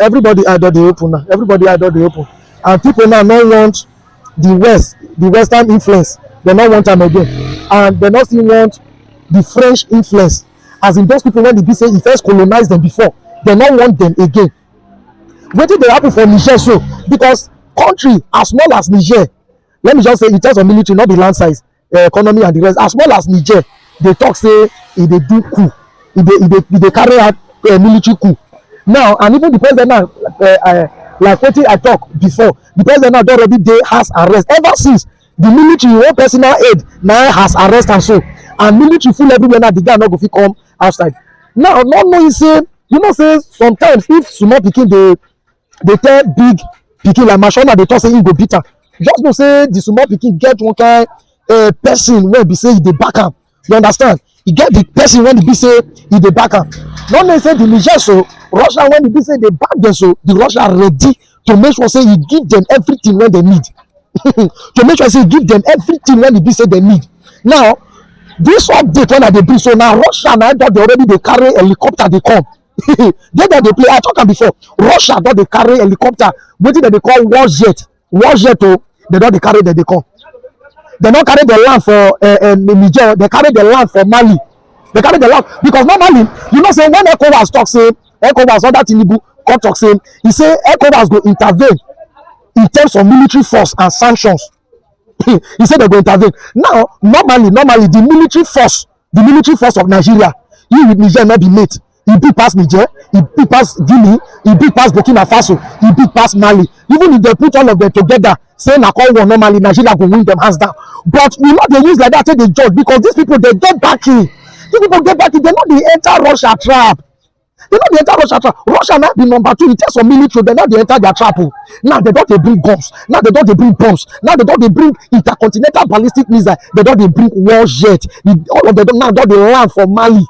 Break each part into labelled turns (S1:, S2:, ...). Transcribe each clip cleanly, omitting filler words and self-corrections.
S1: Everybody eye don dey open now. Everybody eye don dey open, and people now no want the western influence. They no want am again, and they no still want the French influence. As in those people when they be say e first colonize them before, they no want them again. Wetin dey happen for Niger so, because country as small as Niger, let me just say in terms of military, not the land size, economy and the rest, as small as Niger, they talk say e dey do coup, e dey carry out military coup now. And even the president now, like wetin I talk before, the president now don already dey house arrest ever since the military one personal aid na house arrest am so, and military full everywhere now. The guy no go fit come outside now. Not knowing say, you know say sometimes if small pikin dey tell big pikin like mashona dey talk say he go beat am, just know say the small pikin get one kind person wey be say e dey back am. You understand? E get the person when e be say e dey back am. No know say the Niger so, Russia when e be say dey back them, so the Russia ready to make sure say e give them everything when they need to make sure say e give them everything when e be say they need. Now this update when I dey bring so now, Russia na don dey already dey carry helicopter dey come. They don dey play. I talk am before. Russia don dey carry helicopter, wetin dem dey call war jet o. They don dey carry dem dey come. They no carry the land for Niger, they carry the land for Mali. They carry the land because normally, you know say when ECOWAS talk say, ECOWAS under Tinubu come talk say, he say ECOWAS go intervene in terms of military force and sanctions. He said they go intervene. Now normally the military force of Nigeria, he with Niger not be mate. He big pass Niger, he big pass Guinea, he big pass Burkina Faso, he big pass Mali. Even if they put all of them together, say na call war, normally Nigeria go win them hands down. But you know they use like that till they judge, because these people they get backing. These people get backing. They know they enter Russia trap. They know they enter Russia trap. Russia now be number 2 in terms of military. They know they enter their trap. Now they don't they bring guns. Now they don't they bring bombs. Now they don't they bring intercontinental ballistic missile. They don't they bring war jet. All of them now don't they land for Mali.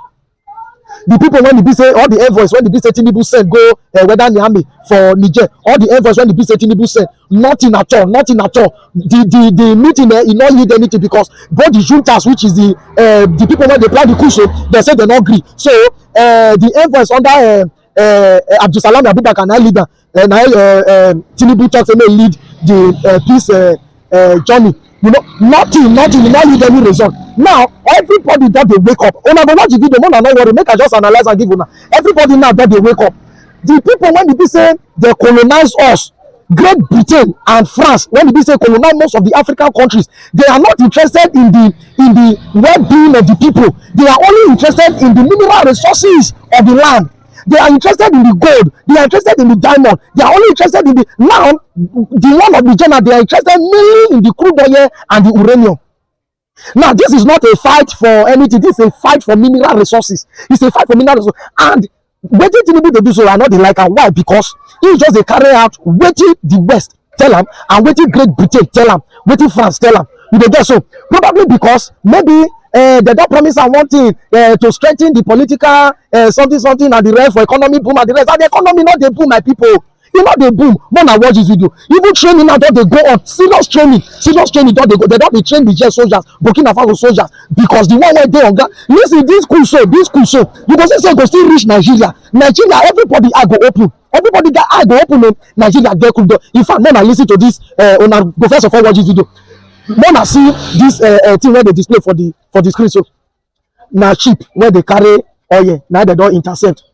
S1: The people when they be say all the envoys when they be say Tinubu send go whether the army for Niger, all the envoys when they be say Tinubu send, nothing at all. The meeting there, it not need anything, because both the juntas, which is the people when they plan the coup, so they say they not agree. So the envoys under Abdul Salam Abubakar na leader, Tinubu talk say may lead the peace journey. You know, nothing will not lead any result. Now everybody that they wake up. Una go watch the video, una no worry, make I just analyze and give una. Everybody now that they wake up. The people when they be say they colonize us, Great Britain and France, when they be say colonize most of the African countries, they are not interested in the well-being of the people. They are only interested in the mineral resources of the land. They are interested in the gold. They are interested in the diamond. They are only interested in the one of the general. They are interested mainly in the crude oil and the uranium. Now, this is not a fight for anything. This is a fight for mineral resources. It's a fight for mineral resources. And wetin Tinubu dey do so, I know they like am. Why? Because he just dey carry out wetin the West tell am, and wetin Great Britain tell am, wetin France tell am. You dey get so? Probably because maybe they don't promise am one thing to strengthen the political something and the rest for economy boom and the rest. And the economy not dey boom, my people. E no dey boom. More na watch this video. Even training now don dey go on. Serious training don dey go. They don dey train Niger soldiers, Burkina Faso soldiers, because the one wey dey on ground. Listen, this coup so, you go say go still reach Nigeria. Everybody eye go open. Everybody get eye go open. Nigeria get cool. In fact, when I listen to this, una go first of all watch this video. When I see this thing where they display for the screen, so na cheap where they carry oil, now they don't intercept.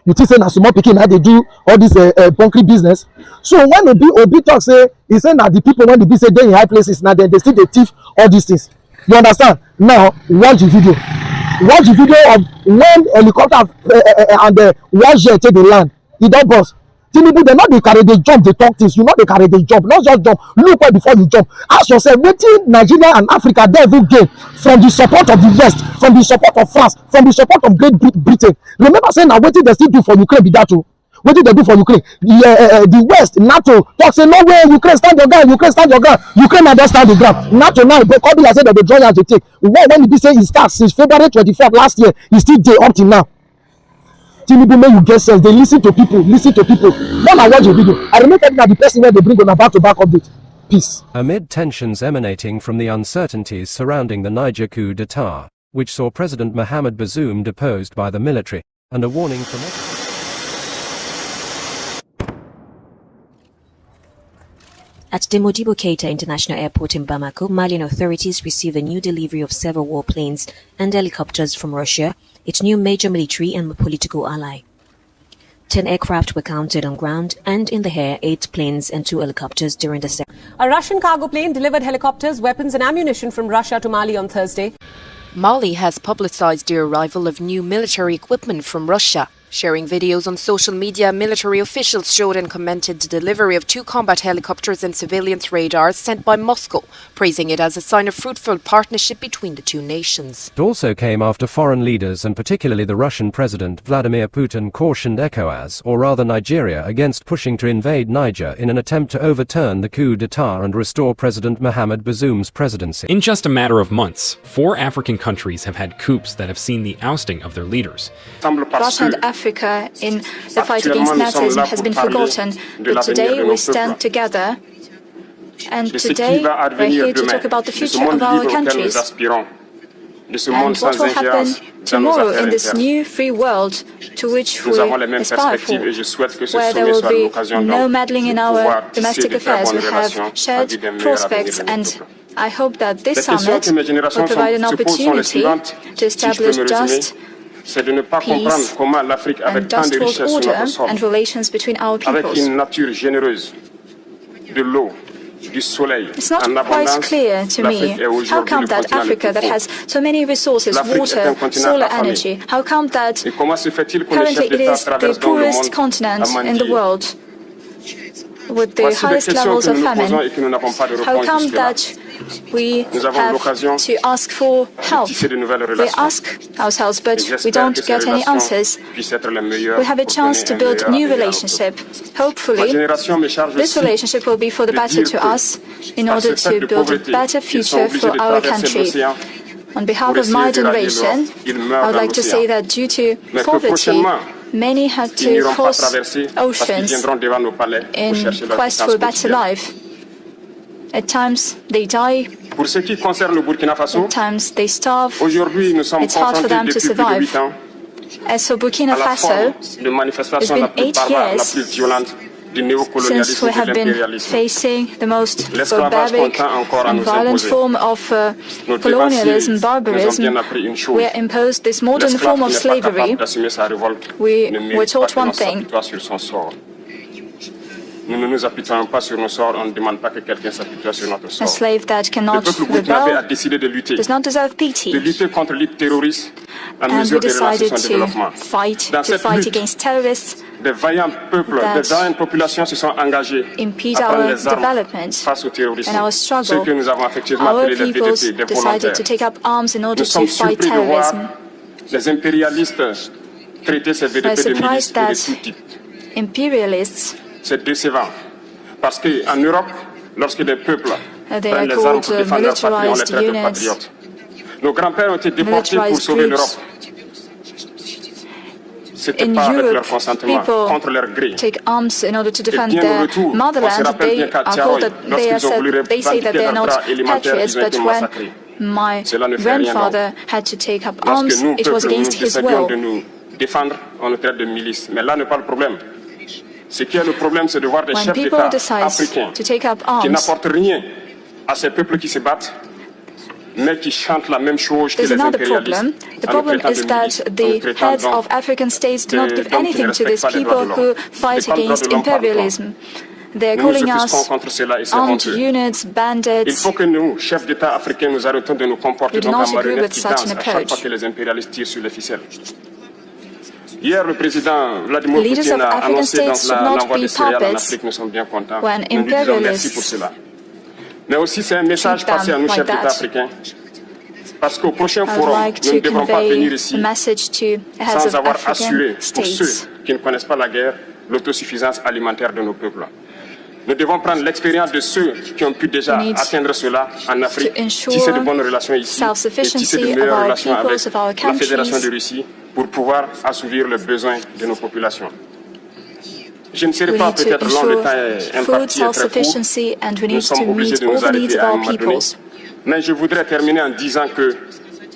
S1: You think say na small pikin now they do all this bunkering business. So when Obi talk say, he say na the people when they be say they in high places, now they still they thief all these things. You understand? Now watch the video. Watch the video of when helicopter and the war jet take the land. E don burst. Tinubu, they not they carry the jump, they talk things. You know they carry the jump, not just jump. Look where before you jump. Ask yourself, wetin Nigeria and Africa they will gain from the support of the West, from the support of France, from the support of Great Britain. Remember saying now wetin they still do for Ukraine be that too. Wetin they do for Ukraine? The West, NATO talk say no way, Ukraine stand your ground, Ukraine stand your ground. Ukraine now don't stand the ground. NATO now, but Kabila said that they join as they take. When he say he starts since February 24th last year, he still there up till now. Tinubu, make you get sense. They listen to people. When I watch a video, I remember that the person where they bring on a back-to-back update. Peace.
S2: Amid tensions emanating from the uncertainties surrounding the Niger coup d'etat, which saw President Mohamed Bazoum deposed by the military, and a warning from
S3: At Demodibo Keita International Airport in Bamako, Malian authorities received a new delivery of several warplanes and helicopters from Russia, its new major military and political ally. 10 aircraft were counted on ground and in the air, 8 planes and 2 helicopters during the second.
S4: A Russian cargo plane delivered helicopters, weapons and ammunition from Russia to Mali on Thursday.
S5: Mali has publicized the arrival of new military equipment from Russia. Sharing videos on social media, military officials showed and commented the delivery of 2 combat helicopters and surveillance radars sent by Moscow, praising it as a sign of fruitful partnership between the two nations.
S2: It also came after foreign leaders and particularly the Russian President Vladimir Putin cautioned ECOWAS, or rather Nigeria, against pushing to invade Niger in an attempt to overturn the coup d'état and restore President Mohamed Bazoum's presidency.
S6: In just a matter of months, 4 African countries have had coups that have seen the ousting of their leaders.
S7: Russia and Africa in the fight against Nazism has been forgotten, but today we stand together, and today we're here to talk about the future of our countries and what will happen tomorrow in this new free world to which we aspire for, where there will be no meddling in our domestic affairs. We have shared prospects, and I hope that this summit will provide an opportunity to establish just peace and just hold order and relations between our peoples. It's not quite clear to me how come that Africa, that has so many resources, water, solar energy, how come that currently it is the poorest continent in the world with the highest levels of famine? How come that we have to ask for help? We ask ourselves, but we don't get any answers. We have a chance to build new relationship. Hopefully, this relationship will be for the better to us in order to build a better future for our country. On behalf of my generation, I would like to say that due to poverty, many had to cross oceans in quest for a better life. At times they die, at times they starve. It's hard for them to survive. As for Burkina Faso, it's been 8 years since we have been facing the most barbaric and violent form of colonialism, barbarism. We are imposed this modern form of slavery. We were taught one thing: a slave that cannot rebel does not deserve pity. And we decided to fight against terrorists that impede our development and our struggle. Our peoples decided to take up arms in order to fight terrorism. We're surprised that imperialists, they are called militarized units, militarized groups. In Europe, people take arms in order to defend their motherland. They are called that they say that they are not patriots, but when my grandfather had to take up arms, it was against his will. When people decide to take up arms, there's another problem. The problem is that the heads of African states do not give anything to these people who fight against imperialism. They are calling us armed units, bandits. We do not agree with such an approach. Leaders of African states should not be puppets when imperialists treat them like that. I would like to convey a message to the heads of African states.
S8: Nous devons prendre l'expérience de ceux qui ont pu déjà atteindre cela en Afrique, tisser de bonnes relations ici et tisser de meilleures relations avec la Fédération de Russie pour pouvoir assouvir les besoins de nos populations. Je ne serai pas peut-être long, le temps est imparti et très court. Nous sommes obligés de nous arrêter à un moment donné. Mais je voudrais terminer en disant que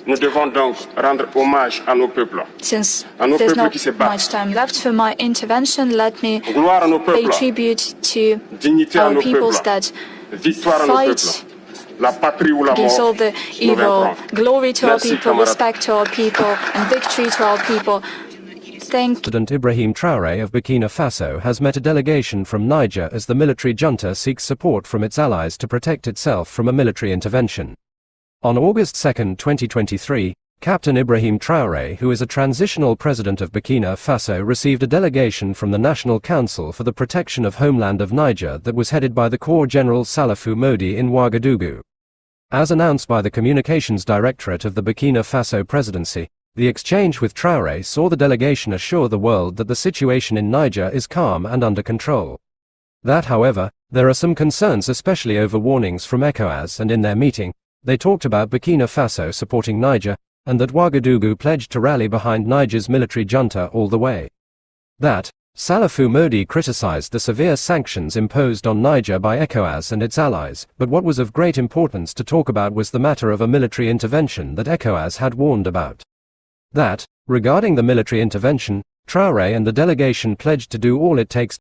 S8: Nous devons donc rendre hommage à nos peuples.
S7: Since there's not much time left for my intervention, let me pay tribute to our peoples that fight against all the evil. Glory to our people, respect to our people, and victory to our people.
S2: President Ibrahim Traoré of Burkina Faso has met a delegation from Niger as the military junta seeks support from its allies to protect itself from a military intervention. On August 2, 2023, Captain Ibrahim Traoré, who is a transitional president of Burkina Faso, received a delegation from the National Council for the Protection of Homeland of Niger that was headed by the Corps General Salifou Modi in Ouagadougou. As announced by the Communications Directorate of the Burkina Faso Presidency, the exchange with Traoré saw the delegation assure the world that the situation in Niger is calm and under control. That, however, there are some concerns, especially over warnings from ECOWAS, and in their meeting, they talked about Burkina Faso supporting Niger, and that Ouagadougou pledged to rally behind Niger's military junta all the way. That, Salifou Modi criticized the severe sanctions imposed on Niger by ECOWAS and its allies, but what was of great importance to talk about was the matter of a military intervention that ECOWAS had warned about. That, regarding the military intervention, Traoré and the delegation pledged to do all it takes